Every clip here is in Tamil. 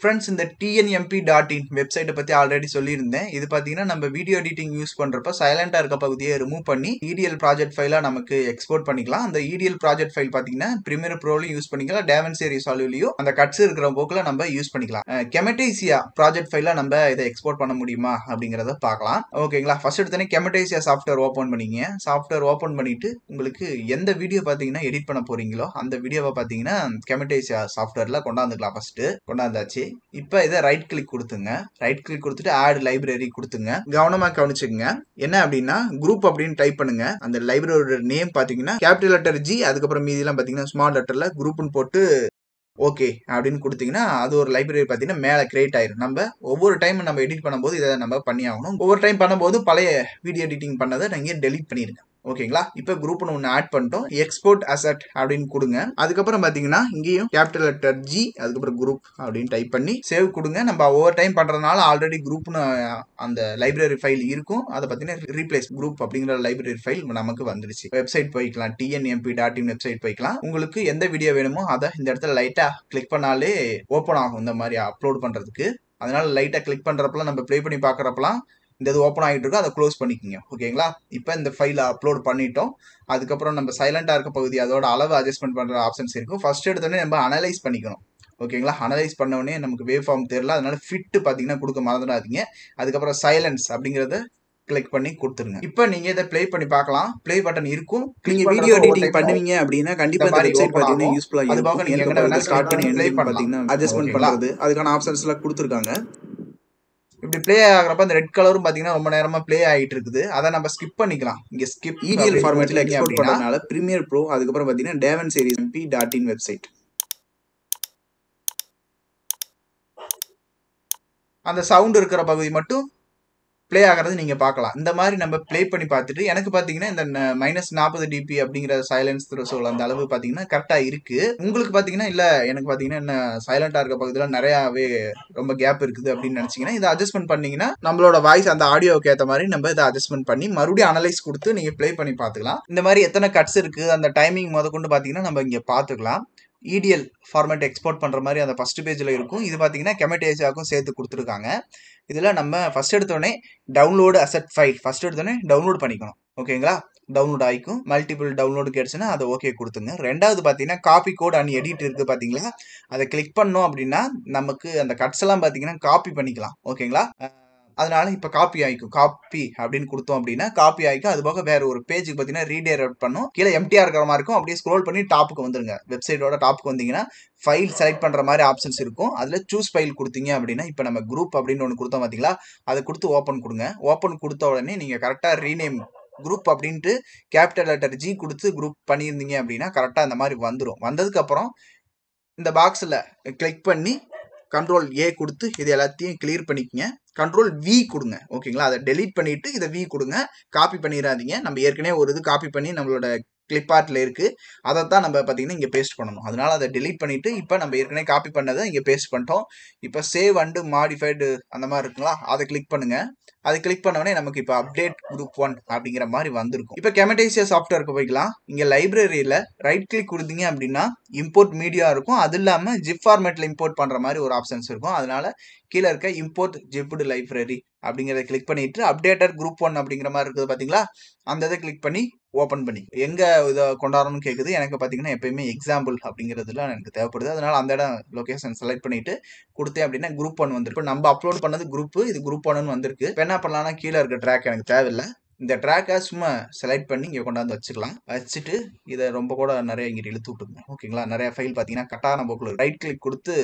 ஃப்ரெண்ட்ஸ், இந்த tnmp.in வெப்சைட்டை பற்றி ஆல்ரெடி சொல்லியிருந்தேன். இது பார்த்தீங்கன்னா நம்ம வீடியோ எடிட்டிங் யூஸ் பண்ணுறப்ப சைலண்டாக இருக்க பகுதியை ரிமூவ் பண்ணி EDL ப்ராஜெக்ட் ஃபைலாக நமக்கு எக்ஸ்போர்ட் பண்ணிக்கலாம். அந்த EDL ப்ராஜெக்ட் ஃபைல் பார்த்தீங்கன்னா ப்ரீமியர் ப்ரோலையும் யூஸ் பண்ணிக்கலாம், DaVinci Resolveலையும் அந்த கட்ஸ் இருக்கிற போக்கில் நம்ம யூஸ் பண்ணிக்கலாம். Camtasia ப்ராஜெக்ட் ஃபைலாக நம்ம இதை எக்ஸ்போர்ட் பண்ண முடியுமா அப்படிங்கிறத பார்க்கலாம். ஓகேங்களா? ஃபர்ஸ்ட் எடுத்தோன்னே Camtasia சாஃப்ட்வேர் ஓப்பன் பண்ணிங்க. சாஃப்ட்வேர் ஓப்பன் பண்ணிட்டு உங்களுக்கு எந்த வீடியோ பார்த்தீங்கன்னா எடிட் பண்ண போறீங்களோ அந்த வீடியோவை பார்த்தீங்கன்னா Camtasia சாஃப்ட்வேரில் கொண்டாந்துக்கலாம். ஃபர்ஸ்ட் கொண்டாந்தாச்சு. இப்போ இதை ரைட் கிளிக் கொடுத்துங்க. ரைட் கிளிக் கொடுத்துட்டு ஆட் லைப்ரரி கொடுத்துங்க. கவனமா கவனிச்சுங்க. என்ன அப்படின்னா குரூப் அப்படின்னு டைப் பண்ணுங்க. அந்த லைப்ரரியோட நேம் பாத்தீங்கன்னா கேபிட்டல் லெட்டர் G, அதுக்கப்புறம் மீதிலாம் பாத்தீங்கன்னா ஸ்மால் லெட்டர்ல குரூப்னு போட்டு ஓகே அப்படின்னு கொடுத்தீங்கன்னா அது ஒரு லைப்ரரி பார்த்தீங்கன்னா மேலே கிரியேட் ஆயிரும். நம்ம ஒவ்வொரு டைம் நம்ம எடிட் பண்ணும்போது இதை நம்ம பண்ணி ஆகணும். ஒவ்வொரு டைம் பண்ணும்போது பழைய வீடியோ எடிட்டிங் பண்ணதை நீங்கள் டெலீட் பண்ணிடுங்க. ஓகேங்களா? இப்போ குரூப்னு ஒன்று ஆட் பண்ணிட்டோம். எக்ஸ்போர்ட் அசெட் அப்படின்னு கொடுங்க. அதுக்கப்புறம் பார்த்தீங்கன்னா இங்கேயும் கேபிட்டல் லெட்டர் G, அதுக்கப்புறம் குரூப் அப்படின்னு டைப் பண்ணி சேவ் கொடுங்க. நம்ம ஒவ்வொரு டைம் பண்ணுறதுனால ஆல்ரெடி குரூப்னு அந்த லைப்ரரி ஃபைல் இருக்கும். அதை பார்த்தீங்கன்னா ரீப்ளேஸ் குரூப் அப்படிங்கிற லைப்ரரி ஃபைல் நமக்கு வந்துடுச்சு. வெப்சைட் போய்க்கலாம், tnmp.in வெப்சைட் போய்க்கலாம். உங்களுக்கு எந்த வீடியோ வேணுமோ அதை இந்த இடத்துல லைட்டா கிளிக் பண்ணாலே ஓப்பன் ஆகும் இந்த மாதிரி அப்லோட் பண்றதுக்கு. அதனால லைட்டா கிளிக் பண்றப்பலாம் நம்ம ப்ளே பண்ணி பார்க்கறப்பலாம் இந்த இது ஓப்பன் ஆகிட்டு இருக்கும், அதை க்ளோஸ் பண்ணிக்கோங்க. ஓகேங்களா? இப்போ இந்த ஃபைலை அப்லோட் பண்ணிட்டோம். அதுக்கப்புறம் நம்ம சைலண்டா இருக்க பகுதி அதோட அளவு அட்ஜஸ்ட்மெண்ட் பண்ற ஆப்ஷன்ஸ் இருக்கும். ஃபர்ஸ்ட் எடுத்தோடனே நம்ம அனலைஸ் பண்ணிக்கணும். ஓகேங்களா? அனலைஸ் பண்ண உடனே நமக்கு வேவ் ஃபார்ம் தெரியல, அதனால ஃபிட் பார்த்தீங்கன்னா கொடுக்க மறந்துடாதீங்க. அதுக்கப்புறம் சைலன்ஸ் அப்படிங்கிறத கிளிக் பண்ணி கொடுத்துருங்க. இப்போ நீங்க இதை ப்ளே பண்ணி பார்க்கலாம். ப்ளே பட்டன் இருக்கும். நீங்க வீடியோ எடிட்டிங் பண்ணுவீங்க அப்படின்னா கண்டிப்பா இந்த வெப்சைட் பாத்தீங்கன்னா யூஸ்ஃபுல்லா அது போக நீங்க எங்க வேணா ஸ்டார்ட் பண்ணி ப்ளே எண்டிங் பாத்தீங்கன்னா அட்ஜஸ்ட்மெண்ட் பண்றது அதுக்கான ஆப்ஷன்ஸ் எல்லாம் கொடுத்துருக்காங்க. இப்படி ப்ளே ஆகிறப்ப அந்த ரெட் கலரும் பாத்தீங்கன்னா ரொம்ப நேரமா ப்ளே ஆகிட்டு இருக்குது. அதை நம்ம ஸ்கிப் பண்ணிக்கலாம். இங்க ஸ்கிப் EDL ஃபார்மேட்ல எக்ஸ்போர்ட் பண்றதுனால ப்ரீமியர் ப்ரோ, அதுக்கப்புறம் பாத்தீங்கன்னா DaVinci வெப்சைட் அந்த சவுண்ட் இருக்கிற பகுதி மட்டும் ப்ளே ஆகிறது நீங்க பார்க்கலாம். இந்த மாதிரி நம்ம ப்ளே பண்ணி பார்த்துட்டு எனக்கு பாத்தீங்கன்னா இந்த -40 dB அப்படிங்கிற சைலன்ஸ் த்ரெஷோல்ட் அந்த அளவு பாத்தீங்கன்னா கரெக்டா இருக்கு. உங்களுக்கு பாத்தீங்கன்னா இல்ல எனக்கு பாத்தீங்கன்னா என்ன சைலண்டா இருக்க பகுதியில நிறையவே ரொம்ப கேப் இருக்குது அப்படின்னு நினைச்சீங்கன்னா இதை அட்ஜஸ்ட்மெண்ட் பண்ணீங்கன்னா நம்மளோட வாய்ஸ் அந்த ஆடியோக்கு ஏற்ற மாதிரி நம்ம இதை அட்ஜஸ்ட்மெண்ட் பண்ணி மறுபடியும் அனலைஸ் கொடுத்து நீங்க ப்ளே பண்ணி பார்த்துக்கலாம். இந்த மாதிரி எத்தனை கட்ஸ் இருக்கு அந்த டைமிங் முதற்கொண்டு பாத்தீங்கன்னா நம்ம இங்க பாத்துக்கலாம். EDL ஃபார்மேட் எக்ஸ்போர்ட் பண்ற மாதிரி அந்த ஃபர்ஸ்ட் பேஜ்ல இருக்கும். இது பாத்தீங்கன்னா Camtasiaக்கும் சேர்த்து கொடுத்துருக்காங்க. இதுல நம்ம ஃபர்ஸ்ட் எடுத்தோடனே டவுன்லோடு அசெட் ஃபைல் ஃபர்ஸ்ட் எடுத்தோடனே டவுன்லோட் பண்ணிக்கணும். ஓகேங்களா? டவுன்லோட் ஆகிக்கும். மல்டிபிள் டவுன்லோடு கிடைச்சுன்னா அதை ஓகே கொடுத்துங்க. ரெண்டாவது பார்த்தீங்கன்னா காப்பி கோட் அண்ட் எடிட் இருக்குது பார்த்தீங்களா? அதை கிளிக் பண்ணோம் அப்படின்னா நமக்கு அந்த கட்ஸ் எல்லாம் பார்த்தீங்கன்னா காப்பி பண்ணிக்கலாம். ஓகேங்களா? அதனால இப்போ காப்பி ஆகிக்கும். காப்பி அப்படின்னு கொடுத்தோம் அப்படின்னா காப்பி ஆகிக்கும். அது போக வேற ஒரு பேஜுக்கு பார்த்தீங்கன்னா ரீடைரக்ட் பண்ணும். கீழே எம்டிஆ இருக்கிற மாதிரி இருக்கும். அப்படியே ஸ்க்ரோல் பண்ணி டாப்புக்கு வந்துருங்க. வெப்சைட்டோட டாப்புக்கு வந்தீங்கன்னா ஃபைல் செலக்ட் பண்ற மாதிரி ஆப்ஷன்ஸ் இருக்கும். அதுல சூஸ் ஃபைல் கொடுத்தீங்க அப்படின்னா இப்போ நம்ம குரூப் அப்படின்னு ஒன்று கொடுத்தோம் பார்த்தீங்களா? அதை கொடுத்து ஓப்பன் கொடுங்க. ஓப்பன் கொடுத்த உடனே நீங்க கரெக்டா ரீநேம் குரூப் அப்படின்ட்டு கேபிட்டல் லெட்டர் G கொடுத்து குரூப் பண்ணியிருந்தீங்க அப்படின்னா கரெக்டா இந்த மாதிரி வந்துடும். வந்ததுக்கு அப்புறம் இந்த பாக்ஸ்ல கிளிக் பண்ணி Ctrl A கொடுத்து இது எல்லாத்தையும் கிளியர் பண்ணிக்கங்க. Ctrl V கொடுங்க. ஓகேங்களா? அதை டெலீட் பண்ணிட்டு இதை V கொடுங்க. காப்பி பண்ணிடாதீங்க. நம்ம ஏற்கனவே ஒரு இது காப்பி பண்ணி நம்மளோட கிளிப் ஆர்ட்ல இருக்கு. அதைத்தான் நம்ம பார்த்தீங்கன்னா இங்கே பேஸ்ட் பண்ணணும். அதனால அதை டெலீட் பண்ணிட்டு இப்போ நம்ம ஏற்கனவே காப்பி பண்ணதை இங்கே பேஸ்ட் பண்ணிட்டோம். இப்போ சேவ் அண்ட் மாடிஃபைடு அந்த மாதிரி இருக்குங்களா? அதை கிளிக் பண்ணுங்க. அதை கிளிக் பண்ண உடனே நமக்கு இப்போ அப்டேட் குரூப் 1 அப்படிங்கிற மாதிரி வந்திருக்கும். இப்போ Camtasia சாஃப்ட்வேருக்கு போய்க்கலாம். இங்கே லைப்ரரியில ரைட் கிளிக் கொடுத்தீங்க அப்படின்னா இம்போர்ட் மீடியா இருக்கும். அது இல்லாமல் ஜிப் ஃபார்மேட்ல இம்போர்ட் பண்ற மாதிரி ஒரு ஆப்ஷன்ஸ் இருக்கும். அதனால கீழே இருக்க இம்போர்ட் ஜிப்டு லைப்ரரி அப்படிங்கிறத கிளிக் பண்ணிட்டு அப்டேட்டட் குரூப் 1 அப்படிங்கிற மாதிரி இருக்குது பார்த்தீங்களா? அந்த இதை கிளிக் பண்ணி ஓப்பன் பண்ணி எங்க இதை கொண்டாடணும்னு கேட்குது. எனக்கு பார்த்தீங்கன்னா எப்பயுமே எக்ஸாம்பிள் அப்படிங்கிறதுல எனக்கு தேவைப்படுது. அதனால அந்த இடம் லொகேஷன் செலக்ட் பண்ணிட்டு கொடுத்தேன் அப்படின்னா குரூப் 1 வந்துருக்கு. நம்ம அப்லோட் பண்ணது குரூப், இது குரூப் 1 வந்திருக்கு. இப்போ என்ன பண்ணலாம்னா கீழே இருக்க ட்ராக் எனக்கு தேவையில்லை. இந்த ட்ராக்கை சும்மா செலக்ட் பண்ணி இங்கே கொண்டாந்து வச்சுக்கலாம். வச்சுட்டு இதை ரொம்ப கூட நிறைய இங்கிட்டு இழுத்து விட்டுருங்க. ஓகேங்களா? நிறைய ஃபைல் பார்த்தீங்கன்னா கட்டான போக்குல ரைட் கிளிக் கொடுத்து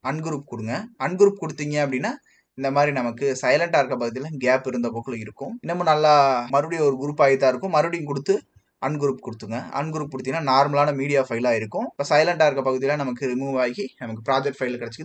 அன்குரூப் கொடுங்க. அன்குரூப் கொடுத்தீங்க அப்படின்னா இந்த மாதிரி நமக்கு சைலண்டா இருக்க பகுதியில் கேப் இருந்த போக்குல இருக்கும். இன்னமும் நல்லா மறுபடியும் ஒரு குரூப் ஆகிதான் இருக்கும். மறுபடியும் கொடுத்து அன்குரூப் கொடுத்துங்க. அன்குரூப் கொடுத்தீங்கன்னா நார்மலான மீடியா ஃபைலாக இருக்கும். இப்போ சைலண்டா இருக்க பகுதியில் நமக்கு ரிமூவ் ஆகி நமக்கு ப்ராஜெக்ட் ஃபைல் கிடைச்சிக்குது.